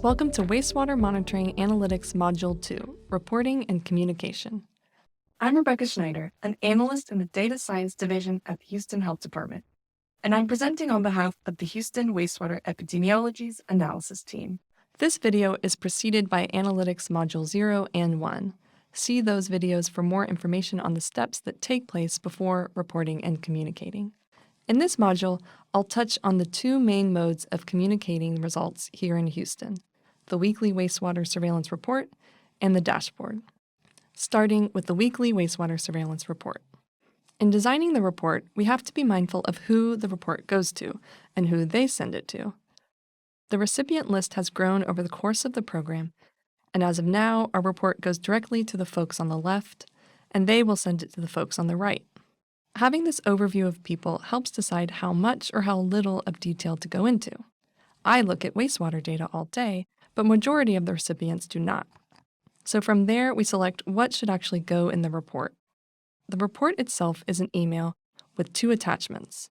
Welcome to Wastewater Monitoring Analytics Module 2, Reporting and Communication. I'm Rebecca Schneider, an analyst in the Data Science Division at the Houston Health Department, and I'm presenting on behalf of the Houston Wastewater Epidemiology's analysis team. This video is preceded by Analytics Module 0 and 1. See those videos for more information on the steps that take place before reporting and communicating. In this module, I'll touch on the two main modes of communicating results here in Houston: the weekly wastewater surveillance report and the dashboard. Starting with the weekly wastewater surveillance report. In designing the report, we have to be mindful of who the report goes to and who they send it to. The recipient list has grown over the course of the program, and as of now, our report goes directly to the folks on the left, and they will send it to the folks on the right. Having this overview of people helps decide how much or how little of detail to go into. I look at wastewater data all day, but majority of the recipients do not. So from there, we select what should actually go in the report. The report itself is an email with two attachments.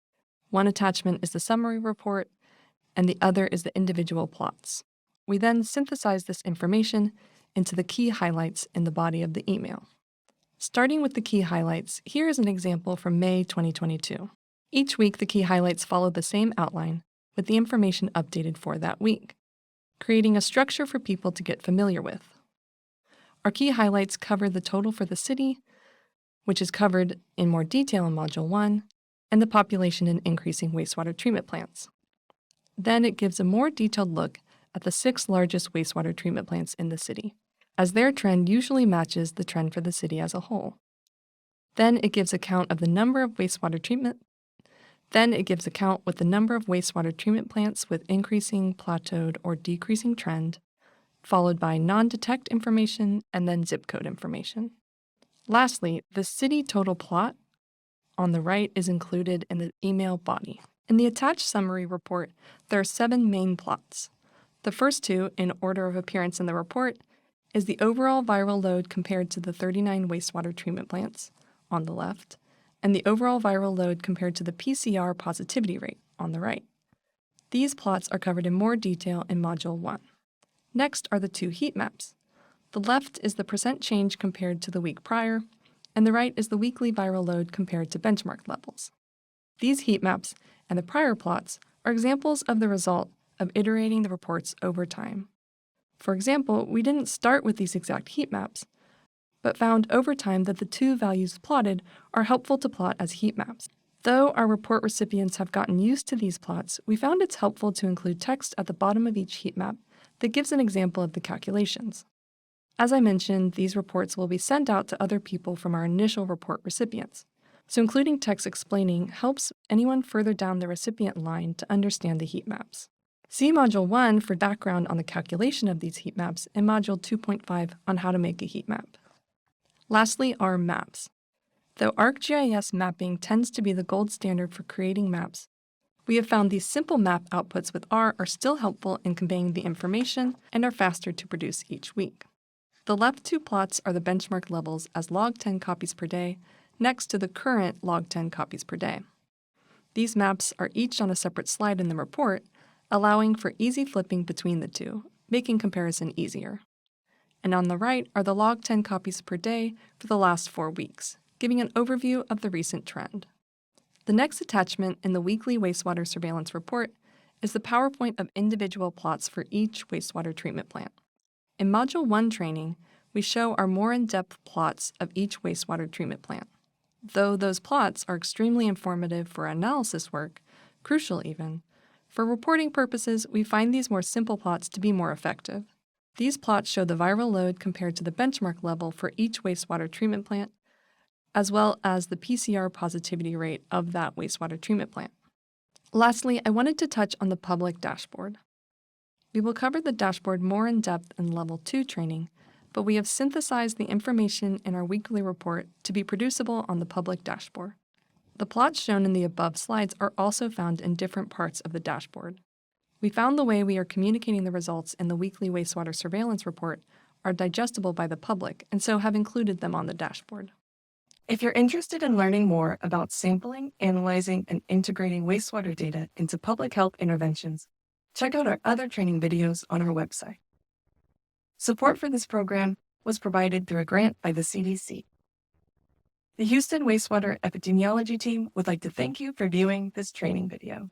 One attachment is the summary report, and the other is the individual plots. We then synthesize this information into the key highlights in the body of the email. Starting with the key highlights, here is an example from May 2022. Each week, the key highlights follow the same outline, with the information updated for that week, creating a structure for people to get familiar with. Our key highlights cover the total for the city, which is covered in more detail in Module 1, and the population in increasing wastewater treatment plants. Then it gives a more detailed look at the 6 largest wastewater treatment plants in the city, as their trend usually matches the trend for the city as a whole. Then it gives a count of the number of wastewater treatment plants with increasing, plateaued, or decreasing trend, followed by non-detect information and then zip code information. Lastly, the city total plot on the right is included in the email body. In the attached summary report, there are 7 main plots. The first 2, in order of appearance in the report, is the overall viral load compared to the 39 wastewater treatment plants on the left, and the overall viral load compared to the PCR positivity rate on the right. These plots are covered in more detail in Module 1. Next are the 2 heat maps. The left is the percent change compared to the week prior, and the right is the weekly viral load compared to benchmark levels. These heat maps and the prior plots are examples of the result of iterating the reports over time. For example, we didn't start with these exact heat maps, but found over time that the 2 values plotted are helpful to plot as heat maps. Though our report recipients have gotten used to these plots, we found it's helpful to include text at the bottom of each heat map that gives an example of the calculations. As I mentioned, these reports will be sent out to other people from our initial report recipients, so including text explaining helps anyone further down the recipient line to understand the heat maps. See Module 1 for background on the calculation of these heat maps and Module 2.5 on how to make a heat map. Lastly are maps. Though ArcGIS mapping tends to be the gold standard for creating maps, we have found these simple map outputs with R are still helpful in conveying the information and are faster to produce each week. The left 2 plots are the benchmark levels as log 10 copies per day next to the current log 10 copies per day. These maps are each on a separate slide in the report, allowing for easy flipping between the 2, making comparison easier. And on the right are the log 10 copies per day for the last 4 weeks, giving an overview of the recent trend. The next attachment in the weekly wastewater surveillance report is the PowerPoint of individual plots for each wastewater treatment plant. In Module 1 training, we show our more in-depth plots of each wastewater treatment plant. Though those plots are extremely informative for analysis work, crucial even, for reporting purposes, we find these more simple plots to be more effective. These plots show the viral load compared to the benchmark level for each wastewater treatment plant, as well as the PCR positivity rate of that wastewater treatment plant. Lastly, I wanted to touch on the public dashboard. We will cover the dashboard more in depth in Level 2 training, but we have synthesized the information in our weekly report to be producible on the public dashboard. The plots shown in the above slides are also found in different parts of the dashboard. We found the way we are communicating the results in the weekly wastewater surveillance report are digestible by the public, and so have included them on the dashboard. If you're interested in learning more about sampling, analyzing, and integrating wastewater data into public health interventions, check out our other training videos on our website. Support for this program was provided through a grant by the CDC. The Houston Wastewater Epidemiology team would like to thank you for viewing this training video.